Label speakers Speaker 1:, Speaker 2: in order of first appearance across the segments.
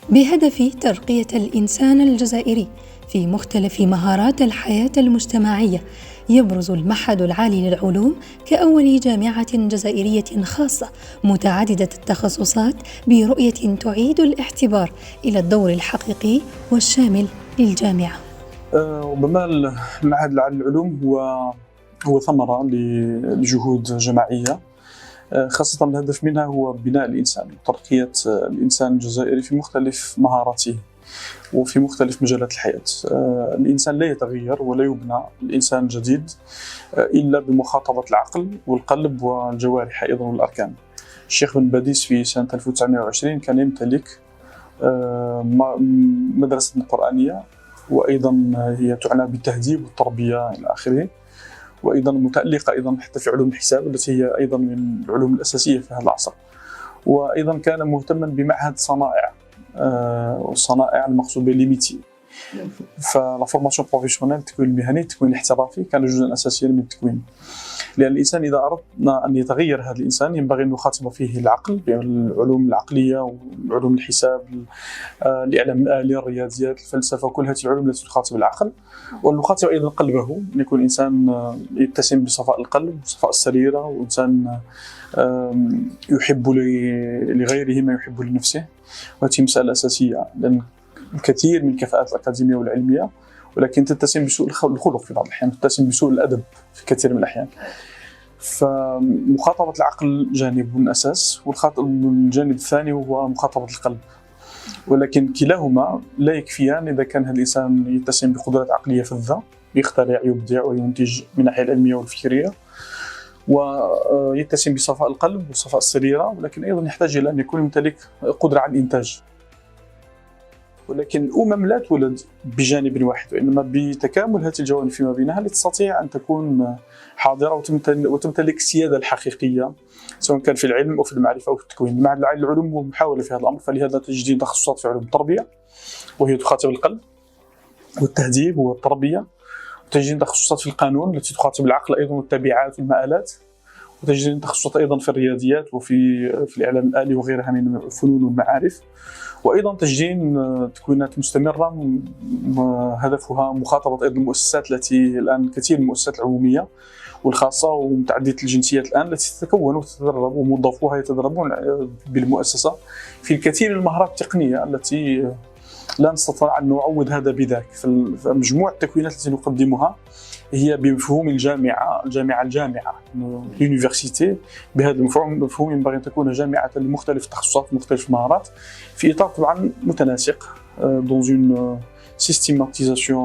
Speaker 1: بهدف ترقية الإنسان الجزائري في مختلف مهارات الحياة المجتمعية. يبرز المعهد العالي للعلوم كأول جامعة جزائرية خاصة متعددة التخصصات برؤية تعيد الاعتبار إلى الدور الحقيقي والشامل للجامعة.
Speaker 2: ربما المعهد العالي للعلوم هو ثمرة لجهود جماعية، خاصة الهدف منها هو بناء الإنسان وترقية الإنسان الجزائري في مختلف مهاراته وفي مختلف مجالات الحياة. الإنسان لا يتغير ولا يبنى الإنسان الجديد إلا بمخاطبة العقل والقلب والجوارح أيضا والأركان. الشيخ بن باديس في سنة 1920 كان يمتلك مدرسة قرآنية، وأيضا هي تعنى بالتهذيب والتربية إلى آخره، وأيضا متألقة أيضا حتى في علوم الحساب التي هي أيضا من العلوم الأساسية في هذا العصر. وأيضا كان مهتما بمعهد صنائع، والصنائع المقصود بالليميتي. فلا فورماسيون بروفيسيونيل، التكوين المهني، التكوين الاحترافي كان جزءا أساسيا من التكوين، لأن الإنسان إذا أردنا أن يتغير هذا الإنسان ينبغي أن نخاطب فيه العقل بالعلوم العقلية وعلوم الحساب، الإعلام الآلي، الرياضيات، الفلسفة، كل هذه العلوم التي تخاطب العقل. ونخاطب أيضا قلبه، أن يكون إنسان يتسم بصفاء القلب وصفاء السريرة، وإنسان يحب لغيره ما يحب لنفسه. وهذه مسألة أساسية، لأن الكثير من الكفاءات الأكاديمية والعلمية ولكن تتسم بسوء الخلق في بعض الأحيان، تتسم بسوء الأدب في كثير من الأحيان. فمخاطبة العقل جانب من أساس، والجانب الثاني هو مخاطبة القلب، ولكن كلاهما لا يكفيان إذا كان هذا الإنسان يتسم بقدرات عقلية فذة، يخترع، يبدع وينتج من الناحية العلمية والفكرية، ويتسم بصفاء القلب وصفاء السريرة، ولكن أيضا يحتاج إلى أن يكون يمتلك قدرة على الإنتاج. ولكن الأمم لا تولد بجانب واحد، وإنما بتكامل هذه الجوانب فيما بينها لتستطيع أن تكون حاضرة وتمتلك السيادة الحقيقية، سواء كان في العلم أو في المعرفة أو في التكوين. المعهد العالي للعلوم هو محاولة في هذا الأمر، فلهذا تجدين تخصصات في علوم التربية وهي تخاطب القلب والتهذيب والتربية، وتجدين تخصصات في القانون التي تخاطب العقل أيضا والتبعات والمآلات، وتجدين تخصصات أيضا في الرياضيات وفي الإعلام الآلي وغيرها من الفنون والمعارف. وأيضا تجدين تكوينات مستمرة هدفها مخاطبة أيضا المؤسسات التي الآن كثير من المؤسسات العمومية والخاصة ومتعددة الجنسيات الآن التي تتكون وتتدرب، وموظفوها يتدربون بالمؤسسة في الكثير من المهارات التقنية التي لا نستطيع أن نعوض هذا بذاك. فمجموعة التكوينات التي نقدمها هي بمفهوم الجامعة اليونيفرسيتي. بهذا المفهوم ينبغي أن تكون جامعة لمختلف التخصصات ومختلف المهارات في إطار طبعا متناسق dans une systématisation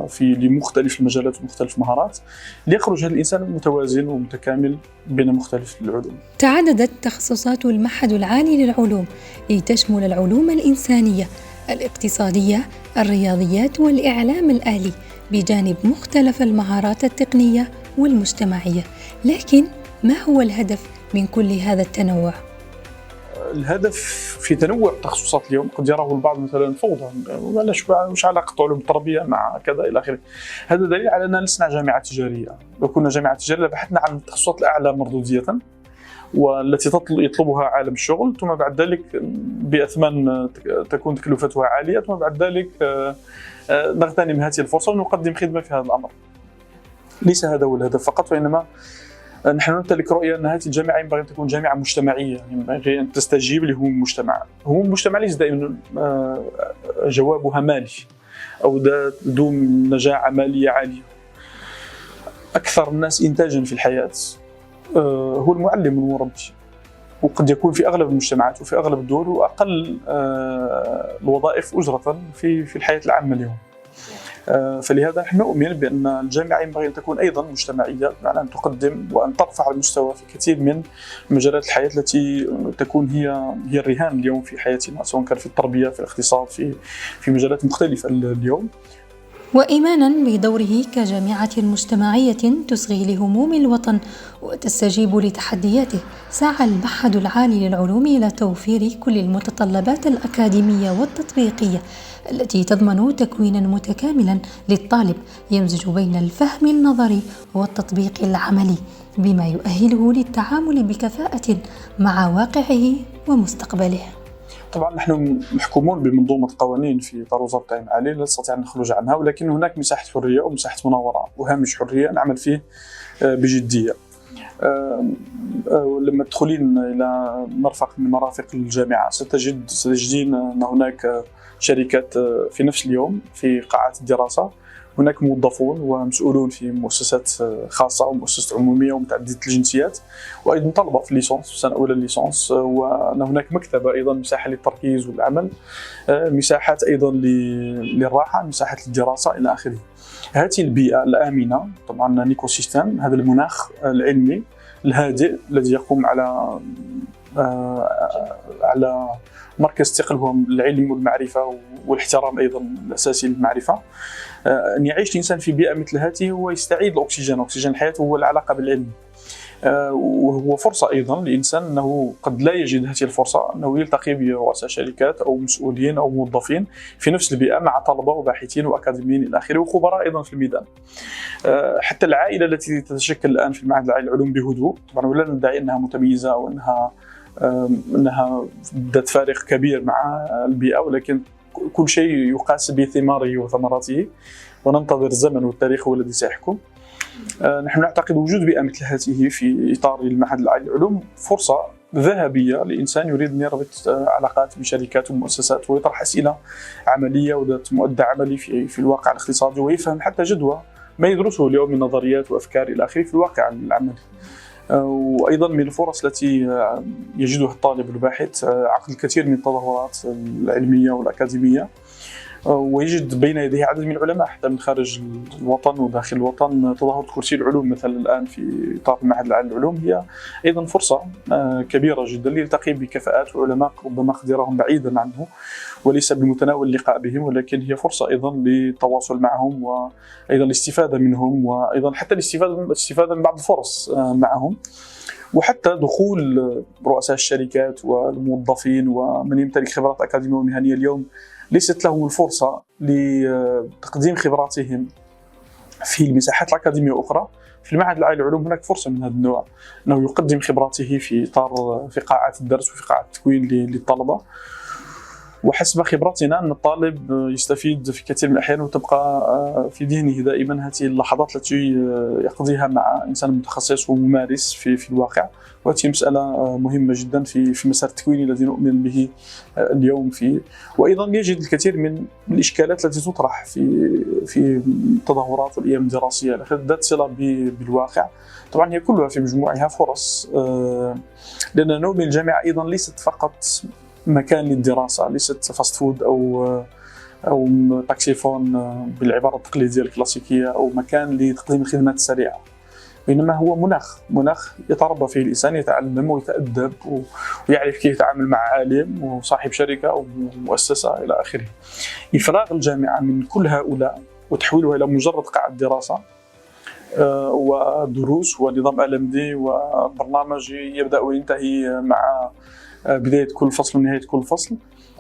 Speaker 2: في لمختلف المجالات ومختلف المهارات، ليخرج هذا الإنسان متوازن ومتكامل بين مختلف العلوم.
Speaker 1: تعددت تخصصات المعهد العالي للعلوم لتشمل العلوم الإنسانية، الاقتصادية، الرياضيات والإعلام الآلي، بجانب مختلف المهارات التقنية والمجتمعية. لكن ما هو الهدف من كل هذا التنوع؟
Speaker 2: الهدف في تنوع التخصصات اليوم قد يراه البعض مثلا فوضى، وش علاقة علوم التربية مع كذا إلى آخره. هذا دليل على أننا لسنا جامعة تجارية. لو كنا جامعة تجارية لبحثنا عن التخصصات الأعلى مردودية والتي يطلبها عالم الشغل، ثم بعد ذلك بأثمان تكون تكلفتها عالية، ثم بعد ذلك نغتنم هذه الفرصة ونقدم خدمة في هذا الأمر. ليس هذا هو الهدف فقط، وإنما نحن نمتلك رؤية أن هذه الجامعة ينبغي أن تكون جامعة مجتمعية، ينبغي أن تستجيب لهموم المجتمع. هموم المجتمع ليس دائما جوابها مالي أو ذو نجاعة مالية عالية. أكثر الناس إنتاجا في الحياة هو المعلم والمربي، وقد يكون في أغلب المجتمعات وفي أغلب الدول وأقل الوظائف أجرة في الحياة العامة اليوم. فلهذا نحن نؤمن بأن الجامعة ينبغي أن تكون أيضا مجتمعية، بمعنى أن تقدم وأن ترفع المستوى في كثير من مجالات الحياة التي تكون هي الرهان اليوم في حياتنا، سواء كان في التربية، في الاقتصاد، في مجالات مختلفة اليوم.
Speaker 1: وإيماناً بدوره كجامعة مجتمعية تصغي لهموم الوطن وتستجيب لتحدياته، سعى المعهد العالي للعلوم إلى توفير كل المتطلبات الأكاديمية والتطبيقية التي تضمن تكويناً متكاملاً للطالب يمزج بين الفهم النظري والتطبيق العملي، بما يؤهله للتعامل بكفاءة مع واقعه ومستقبله.
Speaker 2: طبعا نحن محكومون بمنظومة قوانين في إطار وزارة التعليم العالي لا نستطيع أن نخرج عنها، ولكن هناك مساحة حرية ومساحة مناورة وهامش حرية نعمل فيه بجدية. لما تدخلين إلى مرفق من مرافق الجامعة ستجدين أن هناك شركات في نفس اليوم في قاعات الدراسة، هناك موظفون ومسؤولون في مؤسسات خاصة ومؤسسات عمومية ومتعددة الجنسيات، وأيضا طلبة في الليسانس في سنة أولى الليسانس، وأن هناك مكتبة أيضا مساحة للتركيز والعمل، مساحات أيضا للراحة، مساحة للدراسة إلى آخره. هذه البيئة الآمنة طبعا نيكو سيستم، هذا المناخ العلمي الهادئ الذي يقوم على مركز ثقل هو العلم والمعرفة والاحترام أيضا الأساسي للمعرفة. أن يعيش الإنسان في بيئة مثل هذه هو يستعيد الأكسجين، أكسجين الحياة هو العلاقة بالعلم، وهو فرصة أيضا للإنسان أنه قد لا يجد هذه الفرصة أنه يلتقي برؤساء شركات أو مسؤولين أو موظفين في نفس البيئة مع طلبة وباحثين وأكاديميين إلى آخره وخبراء أيضا في الميدان. حتى العائلة التي تتشكل الآن في المعهد العالي للعلوم بهدوء، طبعا ولا ندعي أنها متميزة أو أنها ذات فارق كبير مع البيئة، ولكن كل شيء يقاس بثماره وثمراته، وننتظر الزمن والتاريخ هو الذي سيحكم. نحن نعتقد وجود بيئة مثل هذه في إطار المعهد العالي للعلوم فرصة ذهبية لإنسان يريد أن يربط علاقات بشركات ومؤسسات ويطرح أسئلة عملية وذات مؤدى عملي في الواقع الاقتصادي، ويفهم حتى جدوى ما يدرسه اليوم من نظريات وأفكار إلى آخره في الواقع العملي. وأيضا من الفرص التي يجدها الطالب الباحث عقد الكثير من التظاهرات العلمية والأكاديمية، ويجد بين يديه عدد من العلماء حتى من خارج الوطن وداخل الوطن. تظاهرة كرسي العلوم مثلا الآن في إطار المعهد العالي للعلوم هي أيضا فرصة كبيرة جدا ليلتقي بكفاءات وعلماء ربما قدرهم بعيدا عنه وليس بمتناول اللقاء بهم، ولكن هي فرصة أيضا للتواصل معهم وأيضا الاستفادة منهم، وأيضا حتى الاستفادة من بعض الفرص معهم، وحتى دخول رؤساء الشركات والموظفين ومن يمتلك خبرات أكاديمية ومهنية اليوم ليست لهم الفرصة لتقديم خبراتهم في المساحات الأكاديمية أخرى. في المعهد العالي للعلوم هناك فرصة من هذا النوع، أنه يقدم خبراته في إطار في قاعات الدرس وفي قاعات التكوين للطلبة، وحسب خبرتنا أن الطالب يستفيد في كثير من الأحيان وتبقى في ذهنه دائما هذه اللحظات التي يقضيها مع إنسان متخصص وممارس في الواقع، وهذه مسألة مهمة جدا في مسار التكوين الذي نؤمن به اليوم وأيضا يجد الكثير من الإشكالات التي تطرح في التظاهرات والأيام الدراسية ذات صلة بالواقع. طبعا هي كلها في مجموعها فرص، لأن نؤمن الجامعة أيضا ليست فقط مكان للدراسة، ليست فاست فود أو تاكسيفون بالعبارة التقليدية الكلاسيكية أو مكان لتقديم الخدمات السريعة، بينما هو مناخ يتربى فيه الإنسان، يتعلم ويتأدب ويعرف كيف يتعامل مع عالم وصاحب شركة أو مؤسسة إلى آخره. إفراغ الجامعة من كل هؤلاء وتحويلها إلى مجرد قاعة دراسة ودروس ونظام LMD وبرنامج يبدأ وينتهي مع بداية كل فصل ونهاية كل فصل،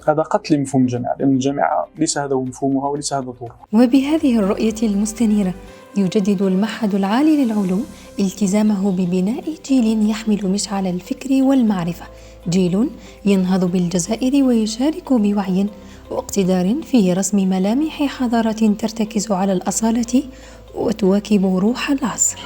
Speaker 2: هذا قتل مفهوم الجامعة، لأن الجامعة ليس هذا هو مفهومها وليس هذا دورها.
Speaker 1: وبهذه الرؤية المستنيرة يجدد المعهد العالي للعلوم التزامه ببناء جيل يحمل مشعل الفكر والمعرفة، جيل ينهض بالجزائر ويشارك بوعي واقتدار في رسم ملامح حضارة ترتكز على الأصالة وتواكب روح العصر.